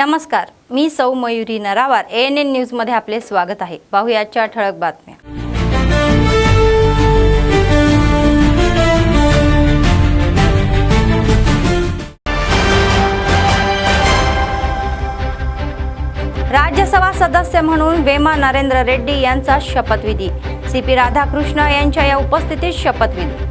नमस्कार, मी सौ Mayuri नरावार ANN news मध्ये आपले स्वागत आहे। पाहूया आजच्या ठळक बातम्या। राज्यसभा सदस्य म्हणून वेमा नरेंद्र रेड्डी यांचा शपथविधी। CP राधाकृष्ण यांच्या या उपस्थितीत शपथविधी।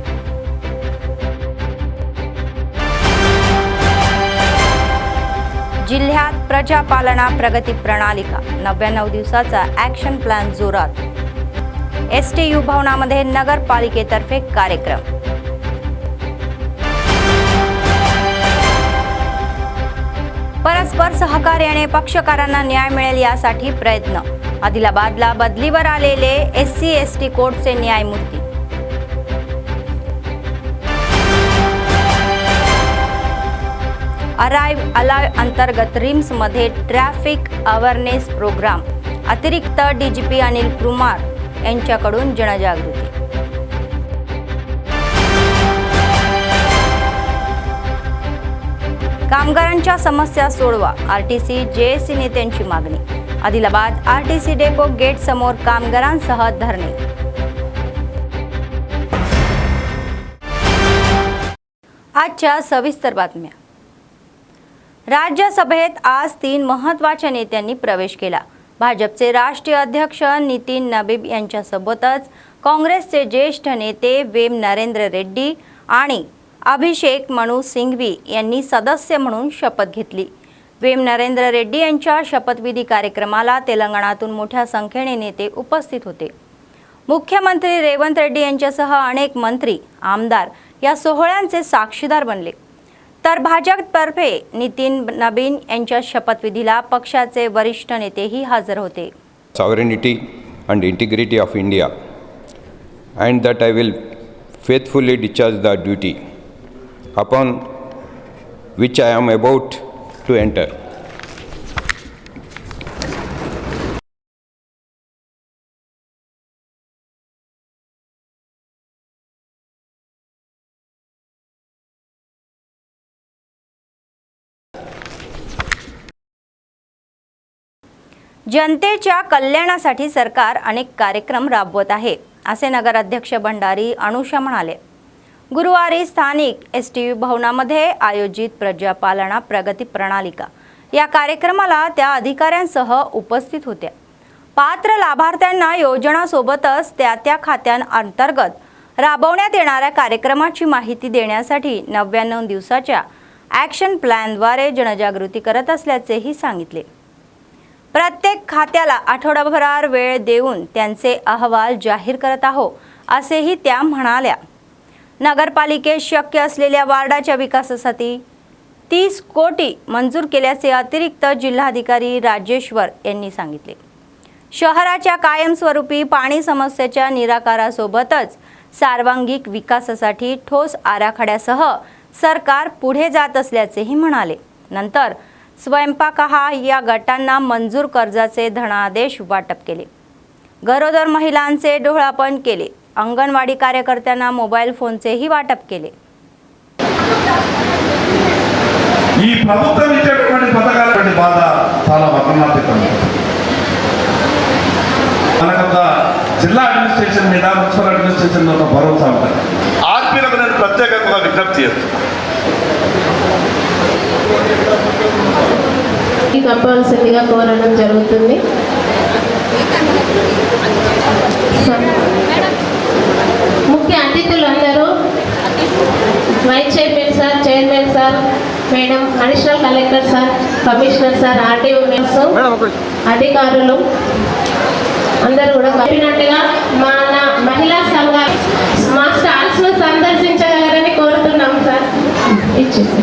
जिल्ह्यात प्रजापालना प्रगती प्रणालिका 99 दिवसाचा ॲक्शन प्लॅन जोरात। STU भवनामध्ये नगरपालिकेतर्फे कार्यक्रम। परस्पर सहकार्याने पक्षकारांना न्याय मिळेल यासाठी प्रयत्न। आदिलाबादला बदलीवर आलेले SC/ST कोर्टचे न्यायमूर्ती। अराइव अलाइव अंतर्गत रिम्स मध्ये ट्रॅफिक अवेअरनेस प्रोग्राम। अतिरिक्त DGP अनिल कुमार यांच्याकडून जनजागृती। कामगारांच्या समस्या सोडवा, RTC JSC नेत्यांची मागणी। आदिलाबाद RTC डेपो गेट समोर कामगारांसह धरणे। आजच्या सविस्तर बातम्या। राज्यसभेत आज 3 महत्त्वाच्या नेत्यांनी प्रवेश केला। भाजपचे राष्ट्रीय अध्यक्ष नितीन नबीन यांच्यासोबतच काँग्रेसचे ज्येष्ठ नेते वेम नरेंद्र रेड्डी आणि अभिषेक मनु सिंघवी यांनी सदस्य म्हणून शपथ घेतली। वेम नरेंद्र रेड्डी यांच्या शपथविधी कार्यक्रमाला तेलंगणातून मोठ्या संख्येने नेते उपस्थित होते। मुख्यमंत्री रेवंत रेड्डी यांच्यासह अनेक मंत्री, आमदार या सोहळ्यांचे साक्षीदार बनले। तर भाजपतर्फे नितीन नबीन यांच्या शपथविधीला पक्षाचे वरिष्ठ नेतेही हजर होते। Sovereignty and integrity of India, and that I will faithfully discharge the duty upon which I am about to enter. जनतेच्या कल्याणासाठी सरकार अनेक कार्यक्रम राबवत आहे, असे नगराध्यक्ष भंडारी अनुषा म्हणाले। गुरुवारी स्थानिक STU भवनामध्ये आयोजित प्रजापालना प्रगती प्रणालिका या कार्यक्रमाला त्या अधिकाऱ्यांसह उपस्थित होत्या। पात्र लाभार्थ्यांना योजनासोबतच त्या खात्यांअंतर्गत राबवण्यात येणाऱ्या कार्यक्रमाची माहिती देण्यासाठी 99 दिवसाच्या ॲक्शन प्लॅनद्वारे जनजागृती करत असल्याचेही सांगितले। प्रत्येक खात्याला आठवडाभर वेळ देऊन त्यांचे अहवाल जाहीर करत आहोत, असेही त्या म्हणाल्या। नगरपालिकेत शक्य असलेल्या वार्डाच्या विकासासाठी 30 कोटी मंजूर केल्याचे अतिरिक्त जिल्हाधिकारी राजेश्वर यांनी सांगितले। शहराच्या कायमस्वरूपी पाणी समस्येच्या निराकरणासोबतच सर्वांगीण विकासासाठी ठोस आराखड्यासह सरकार पुढे जात असल्याचेही म्हणाले। नंतर स्वयंपाकहार या गटांना मंजूर कर्जाचे धनादेश वाटप केले। गरोदर महिलांचे डोळापण केले। अंगणवाडी कार्यकर्त्यांना मोबाईल फोनचेही वाटप केले। ఈ ప్రభుత్వం ఇచ్చేటువంటి పథకాలపై బాధ చాలా వర్ణనాతీతంగా మనకొక జిల్లా అడ్మినిస్ట్రేషన్ మీద మున్సిపల్ అడ్మినిస్ట్రేషన్ మీద భరోసా ఉంటుంది। ఆర్పీలకు నేను ప్రత్యేకంగా విజ్ఞప్తి చేస్తున్నాను, కంపల్సరీగా కోరడం జరుగుతుంది। ముఖ్య అతిథులందరూ vice chairman sir, chairman sir, madam, additional collector sir, commissioner sir, RTO members, అధికారులు అందరూ కూడా చెప్పినట్టుగా మన మహిళా సంఘాలు మా స్టాల్స్ ను సందర్శించగలరని కోరుతున్నాం సార్। ఇచ్చేసి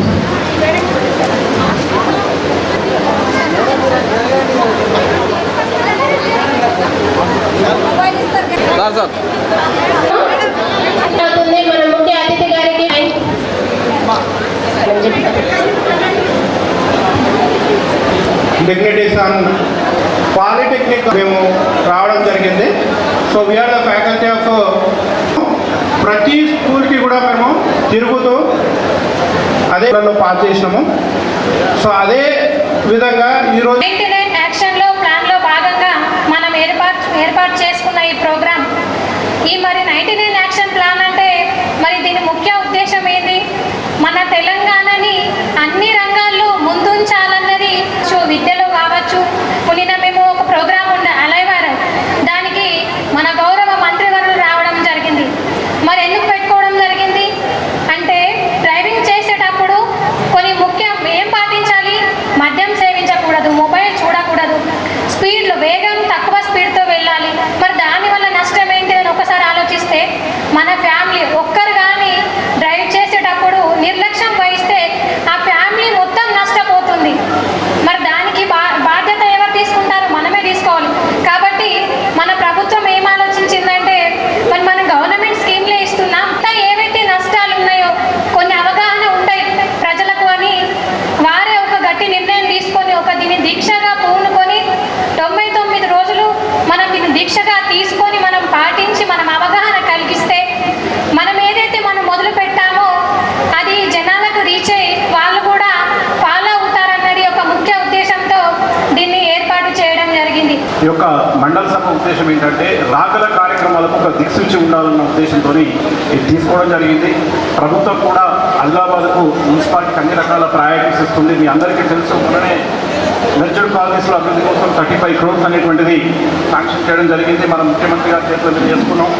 మన ముఖ్య అతిథి గారికి డిగ్నిటీస్ ఆన్ పాలిటెక్నిక్ మేము రావడం జరిగింది। So we are the faculty of ప్రతి స్కూల్కి కూడా మేము తిరుగుతూ అదే పాస్ చేసినాము। సో అదే విధంగా ఈరోజు 99 యాక్షన్లో ప్లాన్లో భాగంగా మనం ఏర్పాటు చేసుకున్న ఈ ప్రోగ్రాం మరి 99 యాక్షన్ ప్లాన్ అంటే మరి దీని ముఖ్య ఉద్దేశం ఏంటి? మన తెలంగాణని అన్ని రంగాల్లో ముందుంచాలన్నది. విద్యలో కావచ్చు, నిన్న మేము ఒక ప్రోగ్రాం అలైవారు, దానికి మన గౌరవ మంత్రివర్యులు రావడం జరిగింది. మరి ఎందుకు పెట్టుకోవడం జరిగింది అంటే డ్రైవింగ్ చేసేటప్పుడు కొన్ని ముఖ్యం ఏం పాటించాలి? మద్యం సేవించకూడదు, మొబైల్ చూడకూడదు, స్పీడ్లో వేగం తక్కువ స్పీడ్తో వెళ్ళాలి. మరి దానివల్ల నష్టం ఏంటి అని ఒకసారి ఆలోచిస్తే మన ఫ్యామిలీ ఒక్కరు కానీ డ్రైవ్ చేసేటప్పుడు నిర్లక్ష్యం వహిస్తే ఆ ఫ్యామిలీ మొత్తం నష్టపోతుంది. మరి దానికి బాధ్యత ఎవరు తీసుకుంటారో మనమే తీసుకోవాలి. కాబట్టి మన ప్రభుత్వం ఏం ఆలోచించిందంటే మరి మనం గవర్నమెంట్ స్కీమ్లే ఇస్తున్నాం, ఏవైతే నష్టాలు ఉన్నాయో కొన్ని అవగాహన ఉంటాయి ప్రజలకు అని వారే ఒక గట్టి నిర్ణయం తీసుకొని దీన్ని దీక్షగా పూనుకొని 99 రోజులు మనం దీన్ని దీక్షగా తీసుకొని మనం పాటించి మనం అవగాహన కలిగిస్తే మనం ఏదైతే మనం మొదలు పెట్టామో అది జనాలకు రీచ్ అయ్యి వాళ్ళు కూడా ఫాలో అవుతారన్నది ఒక ముఖ్య ఉద్దేశంతో దీన్ని ఏర్పాటు చేయడం జరిగింది. ఈ యొక్క మండల సభ ఉద్దేశం ఏంటంటే రాగల కార్యక్రమాలకు ఒక దిక్సూచి ఉండాలన్న ఉద్దేశంతో ఇది తీసుకోవడం జరిగింది. ప్రభుత్వం కూడా ఆదిలాబాద్కు మున్సిపాలిటీకి అన్ని రకాల ప్రయారిటీస్ ఇస్తుంది. మీ అందరికీ తెలుసు, మొన్ననే మెర్జర్ కాలనీస్లో అభివృద్ధి కోసం 35 crores అనేటువంటిది శాంక్షన్ చేయడం జరిగింది. మనం ముఖ్యమంత్రి గారి చేతుల మీద చేసుకున్నాం.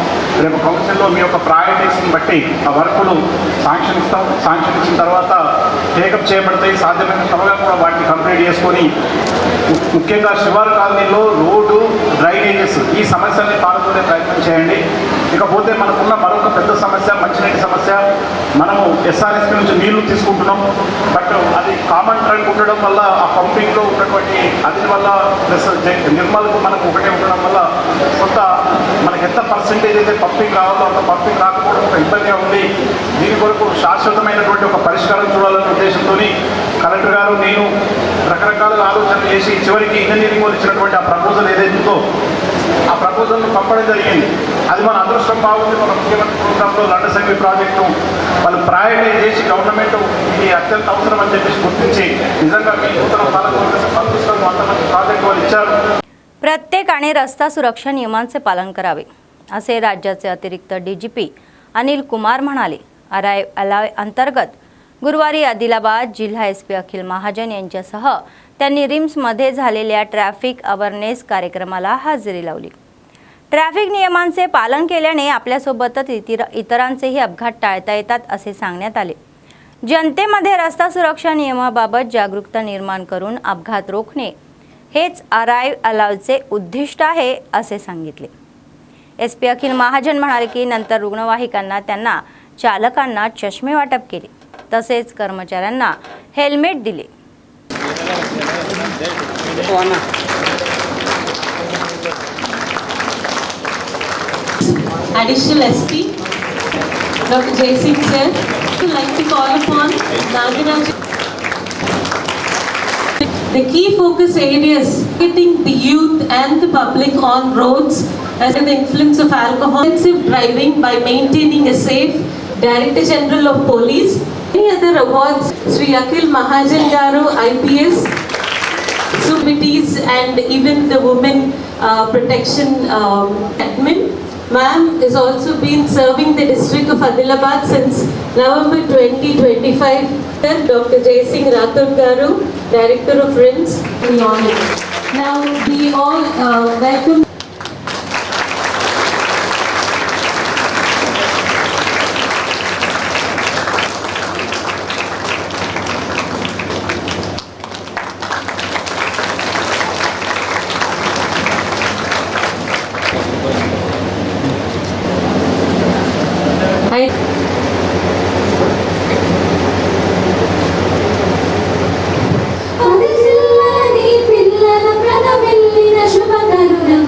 రేపు కౌన్సిల్లో మీ యొక్క ప్రయారిటీస్ని బట్టి ఆ వర్కులు శాంక్షన్ ఇస్తాం. శాంక్షన్ ఇచ్చిన తర్వాత టేకప్ చేయబడతాయి. సాధ్యమైన త్వరగా కూడా వాటిని కంప్లీట్ చేసుకొని ముఖ్యంగా శివారు కాలనీలో రోడ్డు, డ్రైనేజెస్ ఈ సమస్యల్ని పాల్గొనే ప్రయత్నం చేయండి. ఇకపోతే మనకున్న మరొక పెద్ద సమస్య మంచినీటి సమస్య. మనము ఎస్ఆర్ఎస్పీ నుంచి నీళ్లు తీసుకుంటున్నాం, బట్ అది కామన్ ట్యాంక్ ఉండడం వల్ల ఆ పంపింగ్లో ఉన్నటువంటి అది వల్ల ప్లస్ నిర్మల్కు మనకు ఒకటే ఉండడం వల్ల కొంత మనకి ఎంత పర్సెంటేజ్ అయితే పంపింగ్ రావాలో అంత పంపింగ్ రాకపోవడం ఒక ఇబ్బందిగా ఉంది. దీని కొరకు శాశ్వతమైనటువంటి ఒక పరిష్కారం చూడాలనే ఉద్దేశంతో కలెక్టర్ గారు నేను రకరకాలుగా ఆలోచనలు చేసి చివరికి ఇంజనీరింగ్ వాళ్ళు ఇచ్చినటువంటి ఆ ప్రపోజల్ ఏదైతుందో ఆ ప్రపోజల్ను పంపడం జరిగింది. అది మన అదృష్టం బాగుంది. మన ముఖ్యమంత్రి ప్రోగ్రాంలో లండసంగి ప్రాజెక్టు వాళ్ళు ప్రయారిటైజ్ చేసి గవర్నమెంట్ ఇది అత్యంత అవసరం అని చెప్పేసి గుర్తించి నిజంగా మీ నూతన పాలకవర్గ సంతృష్టం అంతమంది ప్రాజెక్టు వాళ్ళు ఇచ్చారు. प्रत्येकाने रस्ता सुरक्षा नियमांचे पालन करावे असे राज्याचे अतिरिक्त DGP अनिल कुमार म्हणाले. अलाय अंतर्गत गुरुवारी आदिलाबाद जिल्हा SP अखिल महाजन यांच्यासह त्यांनी रिम्समध्ये झालेल्या ट्रॅफिक अवेअरनेस कार्यक्रमाला हजेरी लावली. ट्रॅफिक नियमांचे पालन केल्याने आपल्यासोबतच इतरांचेही अपघात टाळता येतात असे सांगण्यात आले. जनतेमध्ये रस्ता सुरक्षा नियमाबाबत जागरूकता निर्माण करून अपघात रोखणे हेच अराईव्ह अलावचे उद्दिष्ट आहे असे सांगितले. SP अखिल महाजन म्हणाले की नंतर रुग्णवाहिकांना त्यांना चालकांना चष्मे वाटप केले तसेच कर्मचाऱ्यांना हेल्मेट दिले. Additional SP Dr. Jaisingh sir, I would like to call upon Nagaraj. The key focus areas getting the youth and the public on roads as the influence of alcohol, intensive driving by maintaining a safe, Director General of Police. Any other awards, Sri Akhil Mahajan Garu, IPS, committees and even the women protection admin. Ma'am has also been serving the district of Adilabad since November 2025. Dr. Jaisingh Rathod Garu, Director of RIMS, the honor. Now we all welcome. పిల్లల ప్రదవిల్లిన శుభ తరుణం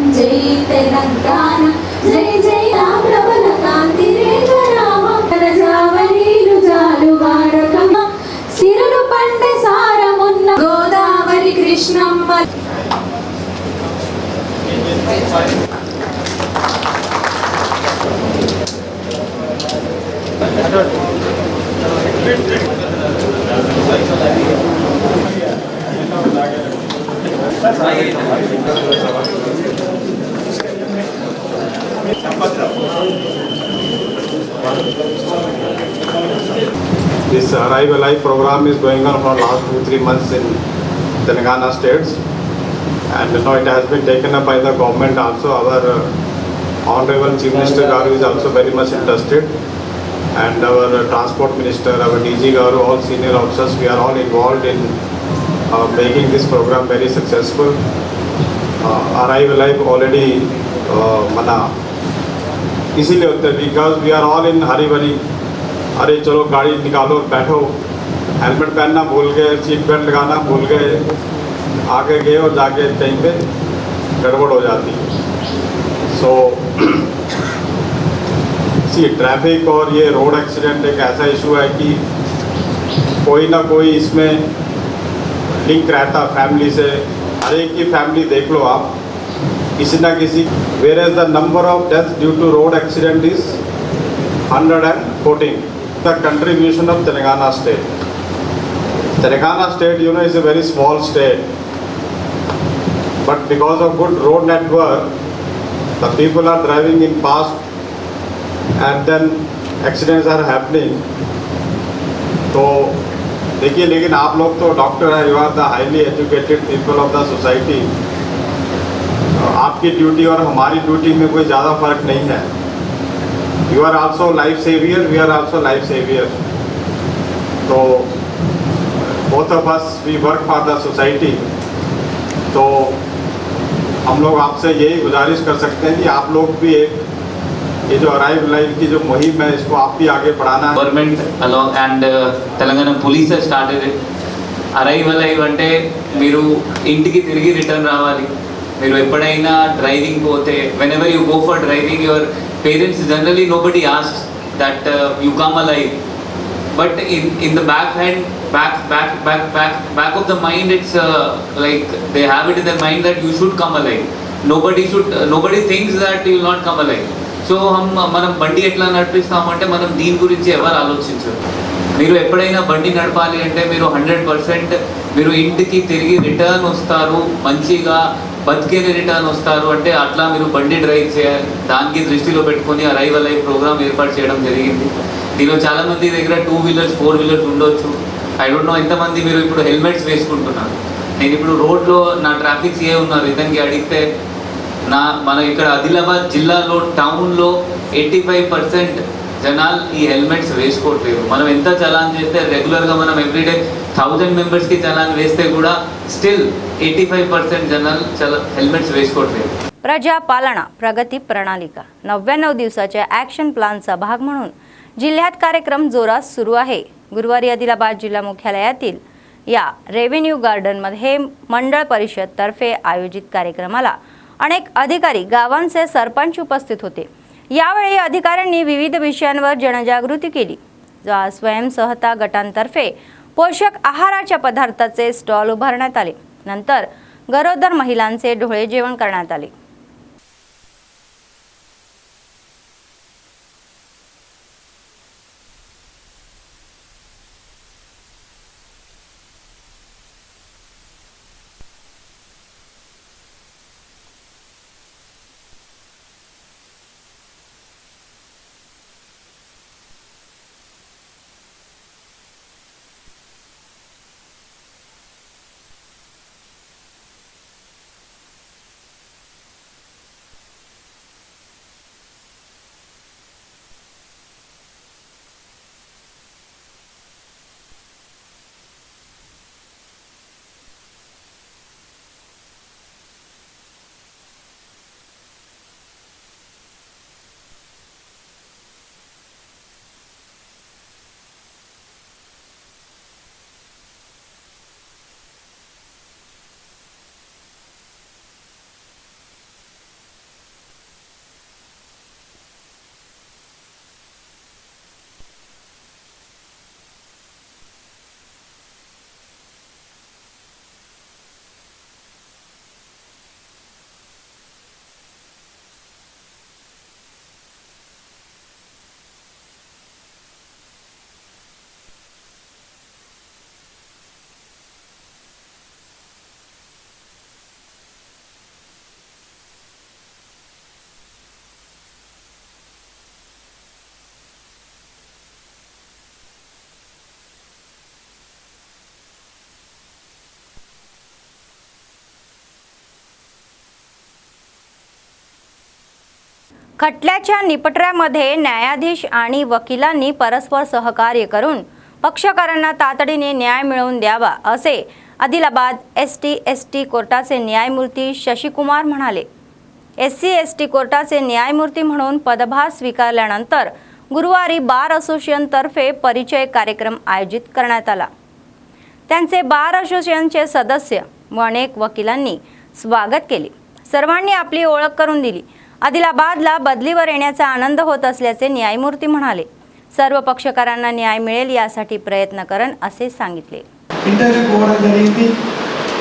Arrive Alive program is going on for last 2-3 months in Telangana states, and now it has been taken up by the government also. Our Honorable Chief Minister Garu is also very much interested, and our Transport Minister, our DG Garu, all senior officers, we are all involved in making this program very successful. Arrive Alive already mana इसीलिए होते हैं because we are all in hurry भरी, अरे चलो गाड़ी निकालो बैठो, helmet पहनना भूल गए, सीट बेल्ट लगाना भूल गए, आगे गए और जाके कहीं पे गड़बड़ हो जाती है. सो सी ट्रैफिक और ये रोड एक्सीडेंट एक ऐसा इशू है कि कोई ना कोई इसमें लिंक रहता फैमिली से. हर एक की फैमिली देख लो आप, किसी ना किसी, where as the number of death due to road accident is 114. The contribution of Telangana state. Telangana state is a very small state, but because of good road network, the people are driving in fast and then accidents are happening. तो देखिए, लेकिन आप लोग तो doctor है, you are the highly educated people of the society. आपकी duty और हमारी ड्यूटी में कोई ज़्यादा फर्क नहीं है. You are also life saviour, we are also life saviour. तो both of us we work for the society. तो हम लोग आपसे यही गुजारिश कर सकते हैं कि आप लोग भी एक ये जो अराइव लाइव की जो मुहिम है इसको आप भी आगे बढ़ाना है. Government along and Telangana police started it. Arrive alive అంటే మీరు ఇంటికి తిరిగి రిటర్న్ రావాలి. మీరు ఎప్పుడైనా డ్రైవింగ్ పోతే, when ever you go for driving, your parents generally nobody asks that you come alive, but in the back of the mind, it's like they have it in their mind that you should come alive. Nobody thinks that you will not come alive. So మనం బండి ఎట్లా నడిపిస్తామంటే మనం దీని గురించి ఎవరు ఆలోచించరు. మీరు ఎప్పుడైనా బండి నడపాలి అంటే మీరు 100% మీరు ఇంటికి తిరిగి రిటర్న్ వస్తారు, మంచిగా బతికేది రిటర్న్ వస్తారు అంటే అట్లా మీరు బండి డ్రైవ్ చేయాలి. దానికి దృష్టిలో పెట్టుకొని అరైవ్ అలైవ్ ప్రోగ్రామ్ ఏర్పాటు చేయడం జరిగింది. దీనిలో చాలామంది దగ్గర 2 వీలర్స్ 4 వీలర్స్ ఉండొచ్చు. ఐ డోంట్ నో ఎంతమంది మీరు ఇప్పుడు హెల్మెట్స్ వేసుకుంటున్నారు. నేను ఇప్పుడు రోడ్లో నా ట్రాఫిక్ సిఏ ఉన్నారు, ఇతనికి అడిగితే మన ఇక్కడ ఆదిలాబాద్ జిల్లాలో టౌన్లో 85% జనాలు ఈ హెల్మెట్స్ వేసుకోవట్లేదు. మనం ఎంత చలాన్ చేస్తే, రెగ్యులర్గా మనం ఎవ్రీడే 1000 మెంబర్స్కి చలాన్ వేస్తే కూడా స్టిల్ 85% జనాలు హెల్మెట్స్ వేసుకోవట్లేదు. प्रजापालना प्रगती प्रणालिका 99 दिवसाच्या ॲक्शन प्लॅनचा भाग म्हणून जिल्ह्यात कार्यक्रम जोरात सुरू आहे. गुरुवारी आदिलाबाद जिल्हा मुख्यालयातील या रेव्हेन्यू गार्डनमध्ये मंडळ परिषद तर्फे आयोजित कार्यक्रमाला अनेक अधिकारी, गावांचे सरपंच उपस्थित होते. यावेळी अधिकाऱ्यांनी विविध विषयांवर जनजागृती केली. स्वयंसहायता गटांतर्फे पोषक आहाराच्या पदार्थाचे स्टॉल उभारण्यात आले. नंतर गरोदर महिलांचे ढोळे जेवण करण्यात आले. खटल्याच्या निपटण्यामध्ये न्यायाधीश आणि वकिलांनी परस्पर सहकार्य करून पक्षकारांना तातडीने न्याय मिळवून द्यावा असे आदिलाबाद ST कोर्टाचे न्यायमूर्ती शशिकुमार म्हणाले. SC/ST कोर्टाचे न्यायमूर्ती म्हणून पदभार स्वीकारल्यानंतर गुरुवारी बार असोसिएशनतर्फे परिचय कार्यक्रम आयोजित करण्यात आला. त्यांचे बार असोसिएशनचे सदस्य व अनेक वकिलांनी स्वागत केले. सर्वांनी आपली ओळख करून दिली. आदिलाबादला बदलीवर येण्याचा आनंद होत असल्याचे न्यायमूर्ती म्हणाले. सर्व पक्षकारांना न्याय मिळेल यासाठी प्रयत्न करन असे सांगितले. ఇంటర్వ్యూ పోవడం జరిగింది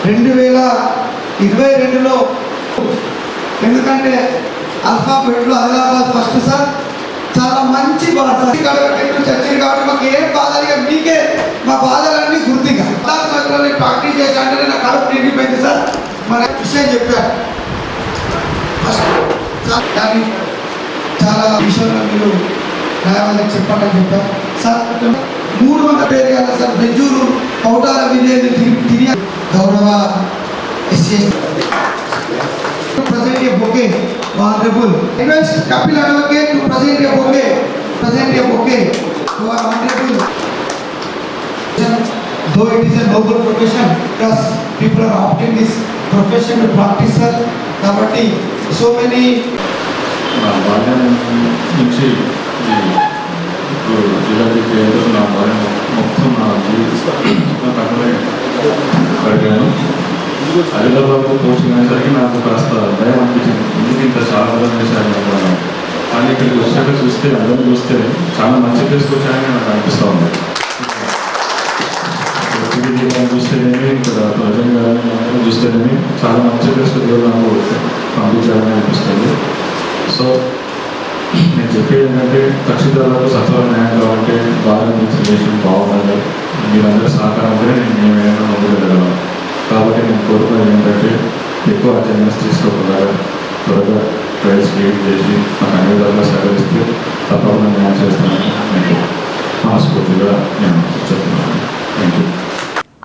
2022లో. ఎందుకంటే అల్ఫాబెట్లో ఆదిలాబాద్ ఫస్ట్ సార్ చాలా మంచి బాధ చర్చలు కాబట్టి మాకు ఏం బాధలు ఇక మీకే మా బాధలన్నీ గుర్తిగా ప్రాక్టీస్ చేసా అంటే నా కడుపు నిండిపోయింది సార్. మన విషయం చెప్పారు ఫస్ట్ దాన్ని చాలా విషయంలో మీరు న్యాయవాదికి చెప్పాలని చెప్పారు సార్. 300 పేరు కదా సార్. బెజ్జూరు పౌటాల విలేజ్ తిరిగి గౌరవ present a bouquet, honorable. Request Kapil Advocate to present a bouquet to our honorable. Though it is a noble profession, because people are opting this profession to practice sir. Kabatti so many. జిల్లాకి పేరు నా మొత్తం నా అడిగాను. Adilabad coaching అనేసరికి నాకు కాస్త భయం అనిపించింది. ఎందుకు ఇంత చాలా దూరం చేశాను కానీ ఇక్కడికి వచ్చాక చూస్తే అందరూ చూస్తే చాలా మంచి ప్లేస్కి వచ్చాయని నాకు అనిపిస్తూ ఉంది. చూస్తేనేమి ఇక్కడ ప్రజలు కానీ అందరూ చూస్తేనేమి చాలా మంచి ప్లేస్కి దేవుడు నాకు పంపించాలని అనిపిస్తుంది. సో నేను చెప్పేది ఏంటంటే కక్షిదారులకు సత్వర న్యాయం కావాలంటే బాగా రిజర్వేషన్ బాగుండాలి. మీరందరూ సహకారం ఉంటే నేను ఏమైనా ముందుకెళ్ళగలను. కాబట్టి నేను కోరుకునేది ఏంటంటే ఎక్కువ అటెండెన్స్ తీసుకోకుండా త్వరగా ట్రయల్స్ క్రియేట్ చేసి నాకు అన్ని విధాలుగా సహకరిస్తే తప్పకుండా న్యాయం చేస్తానని నేను మనస్ఫూర్తిగా నేను చెప్తున్నాను. Thank you.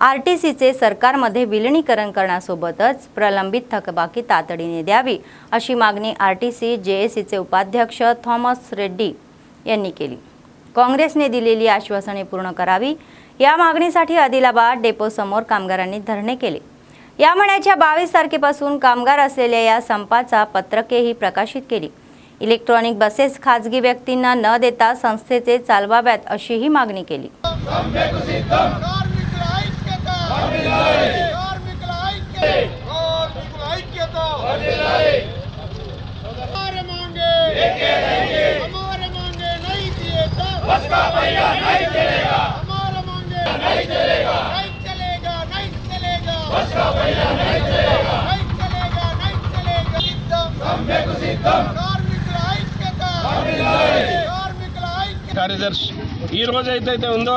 RTCचे सरकारमध्ये विलिनीकरण करण्यासोबतच प्रलंबित थकबाकी तातडीने द्यावी अशी मागणी RTC JACचे उपाध्यक्ष थॉमस रेड्डी यांनी केली. काँग्रेसने दिलेली आश्वासने पूर्ण करावी या मागणीसाठी आदिलाबाद डेपोसमोर कामगारांनी धरणे केले. या महिन्याच्या 22 तारखेपासून कामगार असलेल्या या संपाचा पत्रकेही प्रकाशित केली. इलेक्ट्रॉनिक बसेस खाजगी व्यक्तींना न देता संस्थेचे चालवाव्यात अशीही मागणी केली. కార్యదర్శి ఈ రోజు ఏదైతే ఉందో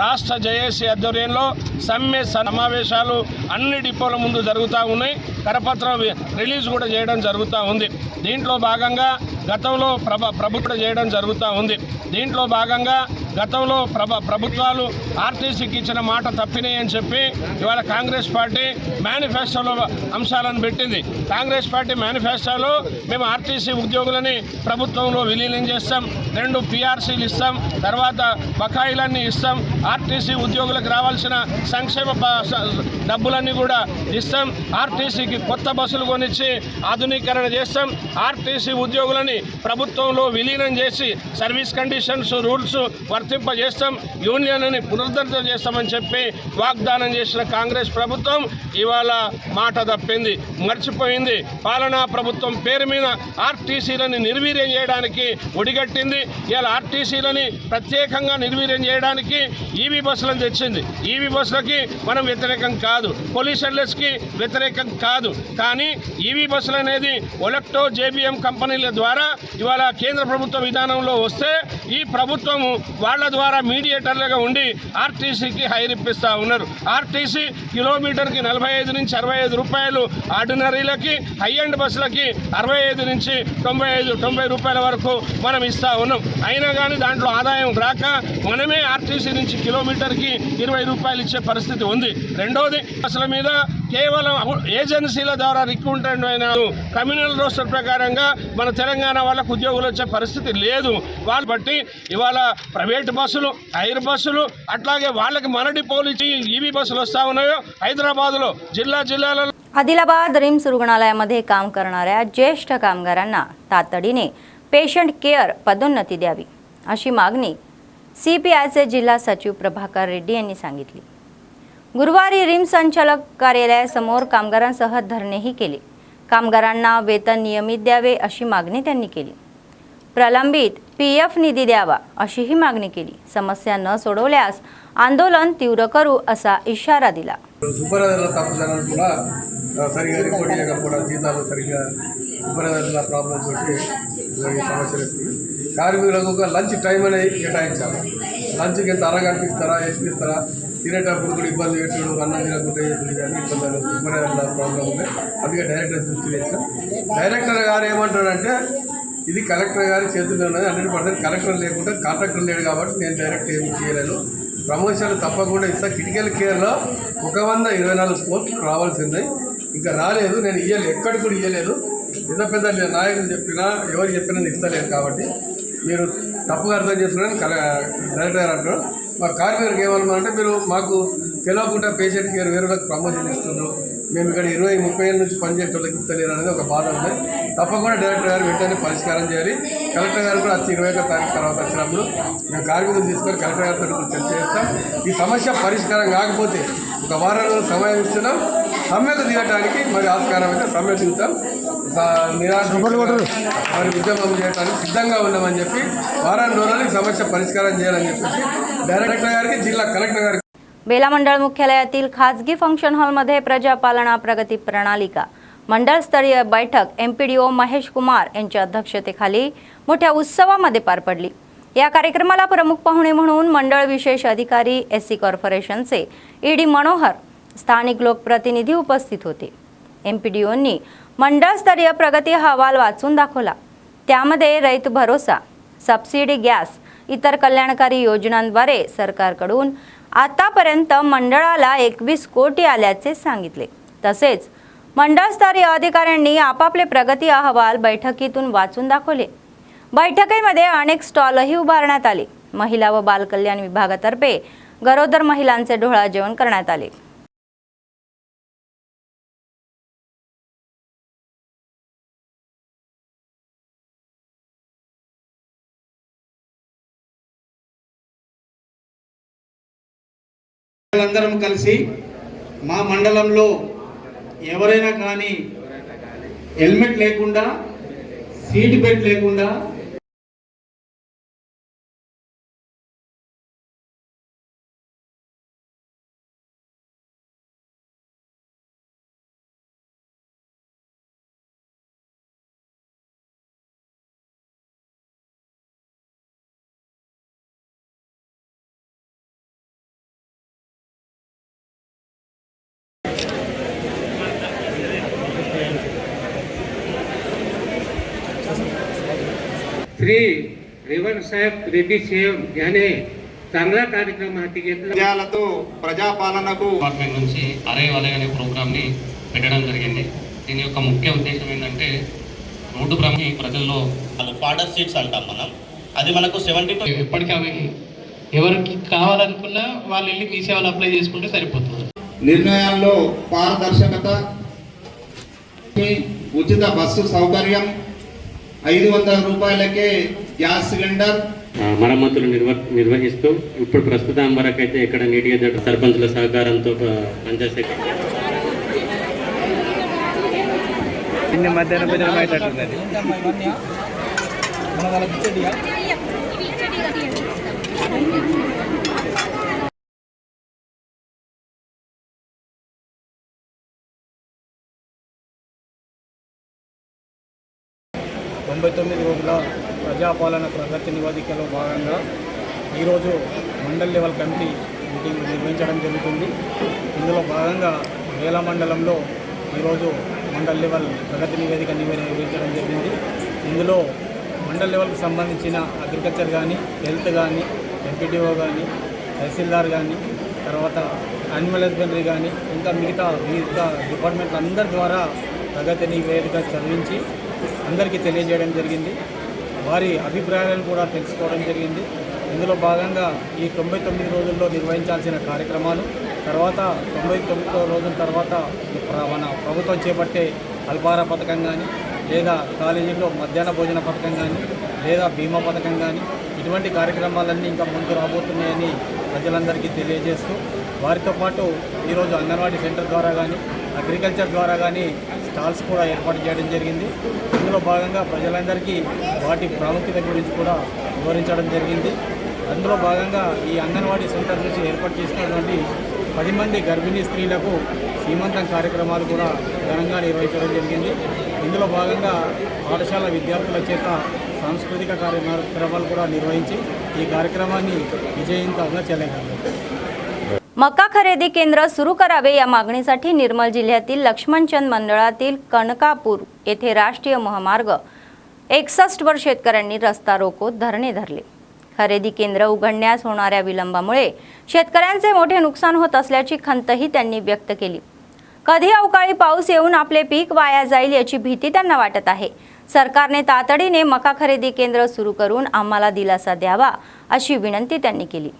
రాష్ట్ర జేఏసీ ఆధ్వర్యంలో సమ్మె సమావేశాలు అన్ని డిపోల ముందు జరుగుతూ ఉన్నాయి. కరపత్రం రిలీజ్ కూడా చేయడం జరుగుతూ ఉంది. దీంట్లో భాగంగా గతంలో ప్రభుత్వాలు ఆర్టీసీకి ఇచ్చిన మాట తప్పినాయి అని చెప్పి ఇవాళ కాంగ్రెస్ పార్టీ మేనిఫెస్టోలో అంశాలను పెట్టింది. కాంగ్రెస్ పార్టీ మేనిఫెస్టోలో మేము ఆర్టీసీ ఉద్యోగులని ప్రభుత్వంలో విలీనం చేస్తాం, 2 PRCలు ఇస్తాం, తర్వాత బకాయిలన్నీ ఇస్తాం, ఆర్టీసీ ఉద్యోగులకు రావాల్సిన సంక్షేమ డబ్బులన్నీ కూడా ఇస్తాం, ఆర్టీసీకి కొత్త బస్సులు కొనిచ్చి ఆధునీకరణ చేస్తాం, ఆర్టీసీ ఉద్యోగులని ప్రభుత్వంలో విలీనం చేసి సర్వీస్ కండిషన్స్ రూల్స్ వర్తింపజేస్తాం, యూనియన్ని పునరుద్ధరణ చేస్తామని చెప్పి వాగ్దానం చేసిన కాంగ్రెస్ ప్రభుత్వం ఇవాళ మాట తప్పింది, మర్చిపోయింది. పాలనా ప్రభుత్వం పేరు మీద ఆర్టీసీలని నిర్వీర్యం చేయడానికి ఒడిగట్టింది. ఇలా ఆర్టీసీలని ప్రత్యేకంగా నిర్వీర్యం చేయడానికి ఈవీ బస్సులను తెచ్చింది. ఈవీ బస్సులకి మనం వ్యతిరేకం కాదు, పొల్యూషన్లెస్కి వ్యతిరేకం కాదు. కానీ ఈవీ బస్సులు అనేది ఒలెక్టో JBM కంపెనీల ద్వారా ఇవాళ కేంద్ర ప్రభుత్వ విధానంలో వస్తే ఈ ప్రభుత్వము వాళ్ళ ద్వారా మీడియేటర్లుగా ఉండి ఆర్టీసీకి హైర్ ఇప్పిస్తూ ఉన్నారు. ఆర్టీసీ కిలోమీటర్కి 45 నుంచి 65 రూపాయలు ఆర్డినరీలకి, హై అండ్ బస్సులకి 65 నుంచి 90 రూపాయల వరకు మనం ఇస్తూ ఉన్నాం. అయినా కానీ దాంట్లో ఆదాయం రాక మనమే ఆర్టీసీ నుంచి కిలోమీటర్కి 20 రూపాయలు ఇచ్చే పరిస్థితి ఉంది. రెండోది బస్సుల మీద కేవలం ఏజెన్సీల ద్వారా రిక్రూట్మెంట్ అయిన కమ్యూనల్ రోస్టర్ ప్రకారంగా మన తెలంగాణ వాళ్ళకు ఉద్యోగులు వచ్చే పరిస్థితి లేదు. వాళ్ళు బట్టి ఇవాళ ప్రైవేట్ బస్సులు, ఎయిర్ बसुलू अट्लागे वाळ्ळकी मन डिपोलू ईवी बसुलू वस्ता उन्नायो हैदराबादलो जिल्ह्याला आदिलाबाद रिम्स रुग्णालयामध्ये काम करणाऱ्या ज्येष्ठ कामगारांना तातडीने पेशंट केअर पदोन्नती द्यावी अशी मागणी सीपीआयचे जिल्हा सचिव प्रभाकर रेड्डी यांनी सांगितली। गुरुवारी रिम्स संचालक कार्यालयासमोर कामगारांसह धरणेही केले। कामगारांना वेतन नियमित द्यावे अशी मागणी त्यांनी केली। प्रलंबित पीएफ निधी द्यावा अशीही मागणी केली। समस्या न सोडवल्यास आंदोलन तीव्र करू असा इशारा दिला। సూపర్వైజర్ల తప్పుదనం కూడా సరిగా రిపోర్ట్ చేయకపోవడం, జీతాలు సరిగా సూపర్వైజర్ల ప్రాబ్లమ్స్ వచ్చి సమస్యలు వస్తుంది। కార్మికులకు ఒక లంచ్ టైం అనేది కేటాయించాలి। లంచ్కి ఎంత అరగంట ఇస్తారా, ಎಷ್ಟು ఇస్తారా, తినేటప్పుడు కూడా ఇబ్బంది పెట్టుడు, అన్నం తినకుంటే అన్ని ఇబ్బందులు సూపర్వైజర్ల ప్రాబ్లం ఉన్నాయి। అందుకే డైరెక్టర్ దృష్టి తెచ్చాం। డైరెక్టర్ గారు ఏమంటాడంటే ఇది కలెక్టర్ గారి చేతుల్లో ఉన్నది, 100% కలెక్టర్ లేకుండా కాంట్రాక్టర్ లేడు కాబట్టి నేను డైరెక్ట్ ఏమి చేయలేను। ప్రమోషన్లు తప్పకుండా ఇస్తా। క్రిటికల్ కేర్లో 124 పోస్టులు రావాల్సిందే, ఇంకా రాలేదు। నేను ఇవ్వలేదు, ఎక్కడికి కూడా ఇవ్వలేదు। పెద్ద పెద్ద నాయకులు చెప్పినా ఎవరు చెప్పినా ఇస్తలేదు కాబట్టి మీరు తప్పుగా అర్థం చేసుకున్నాను డైరెక్టర్ గారు అంటారు। మా కార్మికులకు ఏమన్నారంటే మీరు మాకు తెలియకుండా పేషెంట్ కేర్ వేరులకు ప్రమోషన్ ఇస్తున్నారు, మేము ఇక్కడ 20-30 ఏళ్ళ నుంచి పనిచేసే వాళ్ళకి ఇస్తలేరు అనేది ఒక బాధ ఉంది। తప్పకుండా డైరెక్టర్ గారు వెంటనే పరిష్కారం చేయాలి। కలెక్టర్ గారు కూడా వచ్చి 21వ తారీఖు తర్వాత వచ్చినప్పుడు మేము కార్మికులు తీసుకొని కలెక్టర్ గారితో చర్చ చేస్తాం। ఈ సమస్య పరిష్కారం కాకపోతే ఒక వారం రోజులు సమయం ఇస్తున్నాం, సమ్మెకు దిగడానికి మరి ఆస్కారం అయితే సమ్మె దిగుతాం, మరి ఉద్యమం చేయడానికి సిద్ధంగా ఉన్నామని చెప్పి వారం రోజులు ఈ సమస్య పరిష్కారం చేయాలని చెప్పేసి డైరెక్టర్ గారికి, జిల్లా कलेक्टर गाరికి बेला मंडळ मुख्यालयातील खाजगी फंक्शन हॉलमध्ये प्रजापालना प्रगती प्रणालिका मंडळस्तरीय बैठक एमपीडीओ महेश कुमार यांच्या अध्यक्षतेखाली मोठ्या उत्सवामध्ये पार पडली। या कार्यक्रमाला प्रमुख पाहुणे म्हणून मंडळ विशेष अधिकारी एससी कॉर्पोरेशनचे ईडी मनोहर, स्थानिक लोकप्रतिनिधी उपस्थित होते। एमपीडीओंनी मंडळस्तरीय प्रगती अहवाल वाचून दाखवला। त्यामध्ये रैत भरोसा, सबसिडी गॅस, इतर कल्याणकारी योजनांद्वारे सरकारकडून आतापर्यंत मंडळाला 21 कोटी आल्याचे सांगितले। तसेच मंडळस्तरीय अधिकाऱ्यांनी आपापले प्रगती अहवाल बैठकीतून वाचून दाखवले। बैठकीमध्ये अनेक स्टॉलही उभारण्यात आले। महिला व बाल कल्याण विभागातर्फे गरोदर महिलांचे ढोळा जेवण करण्यात आले। అందరం కలిసి మా మండలంలో ఎవరైనా కానీ హెల్మెట్ లేకుండా, సీట్ బెల్ట్ లేకుండా श्री रेवण साहेब रेड्डी साहेब याने चांगला कार्यक्रम हाती घेतला। ప్రజాపాలనకు డిపార్ట్మెంట్ నుంచి అరే వలే అనే ప్రోగ్రామ్ని పెట్టడం జరిగింది। దీని యొక్క ముఖ్య ఉద్దేశం ఏంటంటే రోడ్డు ప్రజల్లో ఫాడర్ సీట్స్ అంటాం మనం, అది మనకు 72 ఎప్పటికీ అవి ఎవరికి కావాలనుకున్నా వాళ్ళు వెళ్ళి మీ సేవలు అప్లై చేసుకుంటే సరిపోతుంది। నిర్ణయాల్లో పారదర్శకత, ఉచిత బస్సు సౌకర్యం, 500 రూపాయలకే గ్యాస్ సిలిండర్, మరమ్మతులు నిర్వహిస్తూ ఇప్పుడు ప్రస్తుతం వరకు అయితే ఇక్కడ నీటిగా సర్పంచుల సహకారంతో పంచాయతీ రోజుల ప్రజాపాలన ప్రగతి నివేదికలో భాగంగా ఈరోజు మండల్ లెవెల్ కమిటీ మీటింగ్ నిర్వహించడం జరుగుతుంది। ఇందులో భాగంగా వేల మండలంలో ఈరోజు మండల్ లెవెల్ ప్రగతి నివేదిక నిర్వహించడం జరిగింది। ఇందులో మండల్ లెవెల్కి సంబంధించిన అగ్రికల్చర్ కానీ, హెల్త్ కానీ, ఎంపీడీఓ కానీ, తహసీల్దార్ కానీ, తర్వాత యానిమల్ హస్బెండరీ కానీ ఇంకా మిగతా డిపార్ట్మెంట్ అందరి ద్వారా ప్రగతి నివేదిక చదివించి అందరికీ తెలియజేయడం జరిగింది. వారి అభిప్రాయాలను కూడా తెలుసుకోవడం జరిగింది. ఇందులో భాగంగా ఈ 99 రోజుల్లో నిర్వహించాల్సిన కార్యక్రమాలు, తర్వాత 99 రోజుల తర్వాత మన ప్రభుత్వం చేపట్టే అల్పాహార పథకం కానీ, లేదా కాలేజీల్లో మధ్యాహ్న భోజన పథకం కానీ, లేదా బీమా పథకం కానీ, ఇటువంటి కార్యక్రమాలన్నీ ఇంకా ముందు రాబోతున్నాయని ప్రజలందరికీ తెలియజేస్తూ, వారితో పాటు ఈరోజు అంగన్వాడీ సెంటర్ ద్వారా కానీ, అగ్రికల్చర్ ద్వారా కానీ స్టాల్స్ కూడా ఏర్పాటు చేయడం జరిగింది. ఇందులో భాగంగా ప్రజలందరికీ వాటి ప్రాముఖ్యత గురించి కూడా వివరించడం జరిగింది. అందులో భాగంగా ఈ అంగన్వాడీ సెంటర్ నుంచి ఏర్పాటు చేసినటువంటి 10 మంది గర్భిణీ స్త్రీలకు సీమంతం కార్యక్రమాలు కూడా ఘనంగా నిర్వహించడం జరిగింది. ఇందులో భాగంగా పాఠశాల విద్యార్థుల చేత సాంస్కృతిక కార్యక్రమాలు కూడా निर्वहिंची ఈ కార్యక్రమాన్ని విజయవంతంగా చేయగలిగారు. मका खरेदी केंद्र सुरू करावे या मागणीसाठी निर्मल जिल्ह्यातील लक्ष्मणचंद मंडळातील कणकापूर येथे राष्ट्रीय महामार्ग 61 वर शेतकऱ्यांनी रस्ता रोको धरणे धरले. खरेदी केंद्र उघडण्यास होणाऱ्या विलंबामुळे शेतकऱ्यांचे मोठे नुकसान होत असल्याची खंतही त्यांनी व्यक्त केली. कधी अवकाळी पाऊस येऊन आपले पीक वाया जाईल याची भीती त्यांना वाटत आहे. सरकारने तातडीने मका खरेदी केंद्र सुरू करून आम्हाला दिलासा द्यावा अशी विनंती त्यांनी केली.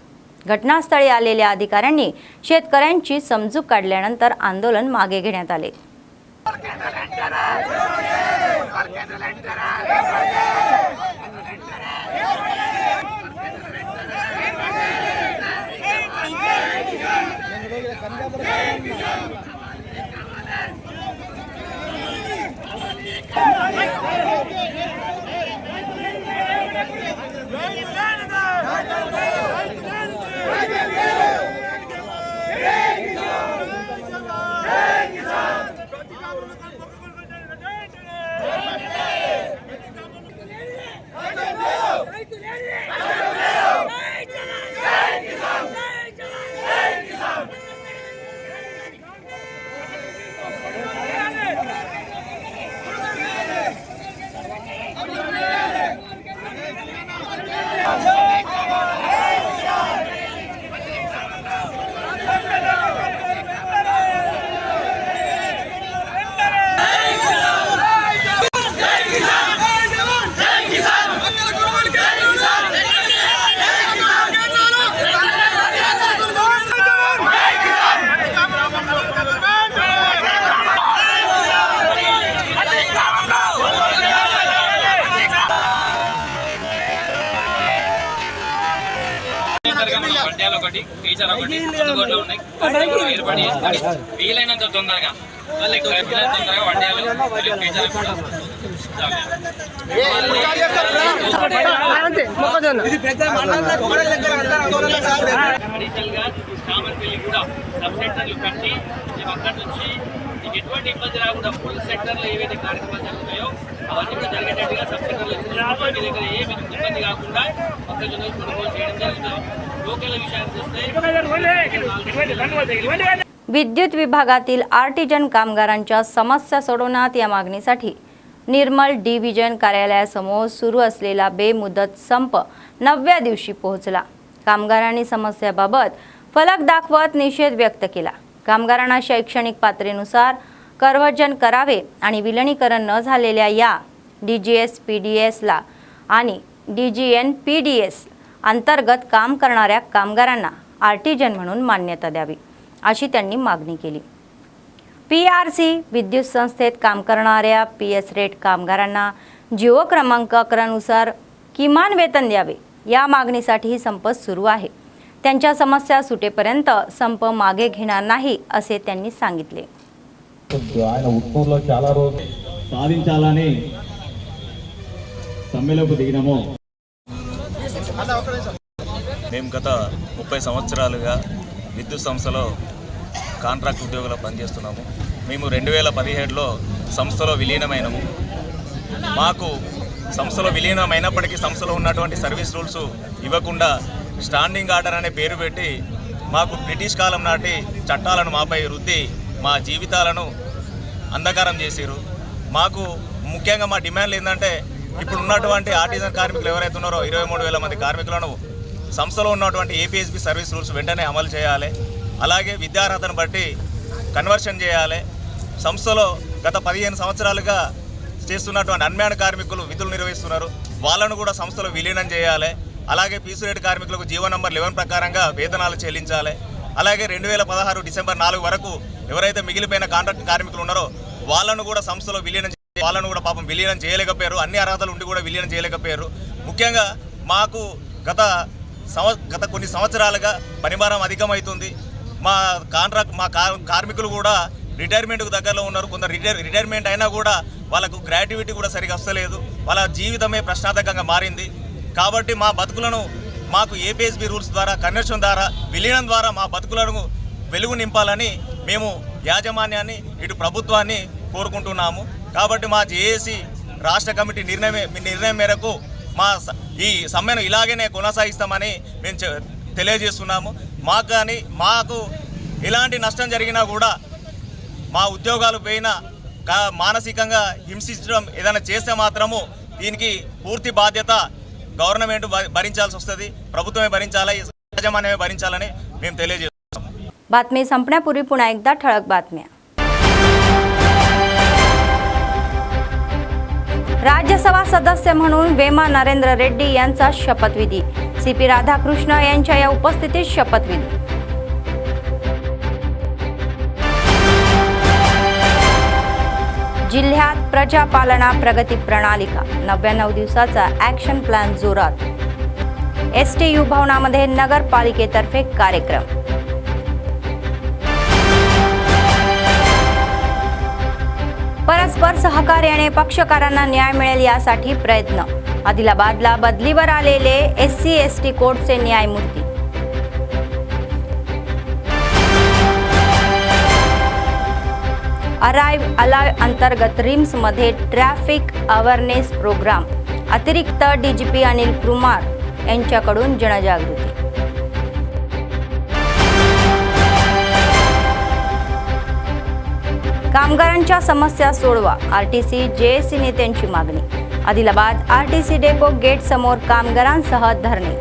घटनास्थळी आलेल्या अधिकाऱ्यांनी शेतकऱ्यांची समजूत काढल्यानंतर आंदोलन मागे घेण्यात आले. వీలైనంత తొందరగా సబ్సెంటర్లు కట్టి అక్కడి నుంచి ఎటువంటి ఇబ్బంది రాకుండా ఫుల్ సెక్టర్లో ఏవైతే కార్యక్రమాలు జరుగుతాయో అవన్నీ కూడా జరిగేటట్టుగా సబ్సెంటర్లు మీ దగ్గర ఏమి ఇబ్బంది కాకుండా మొక్కజొన్నలు కొనుగోలు చేయడం జరుగుతుంది. లోకల్ విషయాన్ని చూస్తే विद्युत विभागातील आर्टिजन कामगारांच्या समस्या सोडवण्यात या मागणीसाठी निर्मल डिव्हिजन कार्यालयासमोर सुरू असलेला बेमुदत संप 9व्या दिवशी पोहोचला. कामगारांनी समस्याबाबत फलक दाखवत निषेध व्यक्त केला. कामगारांना शैक्षणिक पात्रतेनुसार करवर्जन करावे आणि विलीनीकरण न झालेल्या या DGS PDSला आणि DGN PDS अंतर्गत काम करणाऱ्या कामगारांना आर्टिजन म्हणून मान्यता द्यावी अशी त्यांनी मागणी केली. PRC विद्युत संस्थेत काम करणाऱ्या PS रेट कामगारांना जीव क्रमांक 11 नुसार किमान वेतन द्यावे या मागणीसाठी संप सुरू आहे. त्यांच्या समस्या सुटेपर्यंत संप मागे घेणार नाही असे त्यांनी सांगितले. ఆయన ఉట్నూరులో చాలా రోజులు సాధించాలని సమ్మెలోకి దిగినాము. మేము గత 30 సంవత్సరాలుగా విద్యుత్ సంస్థలో కాంట్రాక్ట్ ఉద్యోగులు పనిచేస్తున్నాము. మేము 2017లో సంస్థలో విలీనమైనము. మాకు సంస్థలో విలీనమైనప్పటికీ సంస్థలో ఉన్నటువంటి సర్వీస్ రూల్స్ ఇవ్వకుండా స్టాండింగ్ ఆర్డర్ అనే పేరు పెట్టి మాకు బ్రిటిష్ కాలం నాటి చట్టాలను మాపై రుద్ది మా జీవితాలను అంధకారం చేశారు. మాకు ముఖ్యంగా మా డిమాండ్లు ఏంటంటే ఇప్పుడు ఉన్నటువంటి ఆర్టిజన్ కార్మికులు ఎవరైతే ఉన్నారో 23,000 మంది కార్మికులను సంస్థలో ఉన్నటువంటి APSB సర్వీస్ రూల్స్ వెంటనే అమలు చేయాలి. అలాగే విద్యార్హతను బట్టి కన్వర్షన్ చేయాలి. సంస్థలో గత 15 సంవత్సరాలుగా చేస్తున్నటువంటి అన్మ్యాన్ కార్మికులు విధులు నిర్వహిస్తున్నారు, వాళ్ళను కూడా సంస్థలో విలీనం చేయాలి. అలాగే పీసురేట్ కార్మికులకు జీవో నంబర్ 11 ప్రకారంగా వేతనాలు చెల్లించాలి. అలాగే 2016 డిసెంబర్ 4 వరకు ఎవరైతే మిగిలిపోయిన కాంట్రాక్ట్ కార్మికులు ఉన్నారో వాళ్ళను కూడా సంస్థలో విలీనం వాళ్ళను కూడా పాపం విలీనం చేయలేకపోయారు. అన్ని అర్హతలు ఉండి కూడా విలీనం చేయలేకపోయారు. ముఖ్యంగా మాకు గత కొన్ని సంవత్సరాలుగా పనిభారం అధికమవుతుంది. మా కార్మికులు కూడా రిటైర్మెంట్కు దగ్గరలో ఉన్నారు. కొందరు రిటైర్మెంట్ అయినా కూడా వాళ్ళకు గ్రాట్యుటీ కూడా సరిగా వస్తలేదు. వాళ్ళ జీవితమే ప్రశ్నార్థకంగా మారింది. కాబట్టి మా బతుకులను మాకు ఏపీఎస్బీ రూల్స్ ద్వారా కన్వర్షన్ ద్వారా విలీనం ద్వారా మా బతుకులను వెలుగు నింపాలని మేము యాజమాన్యాన్ని ఇటు ప్రభుత్వాన్ని కోరుకుంటున్నాము. కాబట్టి మా జేఏసీ రాష్ట్ర కమిటీ నిర్ణయం మేరకు మా ఈ సమ్మెను ఇలాగనే కొనసాగిస్తామని మేము తెలియజేస్తున్నాము. మాకు ఎలాంటి నష్టం జరిగినా కూడా మా ఉద్యోగాలు పోయినా మానసికంగా హింసించడం ఏదైనా చేస్తే మాత్రము దీనికి పూర్తి బాధ్యత గవర్నమెంట్ భరించాల్సి వస్తుంది, ప్రభుత్వమే భరించాలి, యాజమాన్యమే భరించాలని మేము తెలియజేస్తున్నాము. बातमी संपण्यापूर्वी पुन्हा एकदा ठळक बातम्या. राज्यसभा सदस्य म्हणून वेमा नरेंद्र रेड्डी यांचा शपथविधी. सीपी राधाकृष्ण यांच्या या उपस्थितीत शपथविधी. जिल्ह्यात प्रजापालना प्रगती प्रणालिका 99 दिवसाचा ॲक्शन प्लॅन जोरात. STU भवनामध्ये नगरपालिकेतर्फे कार्यक्रम. परस्पर सहकार्याने पक्षकारांना न्याय मिळेल यासाठी प्रयत्न. आदिलाबादला बदलीवर आलेले SC/ST कोर्टचे न्यायमूर्ती. अराइव अलाइव अंतर्गत रिम्समध्ये ट्रॅफिक अवेअरनेस प्रोग्राम. अतिरिक्त DGP अनिल कुमार यांच्याकडून जनजागृती. कामगारांच्या समस्या सोडवा, RTC JSC नेत्यांची मागणी. आदिलाबाद RTC डेपो गेट समोर कामगारांसह धरणे.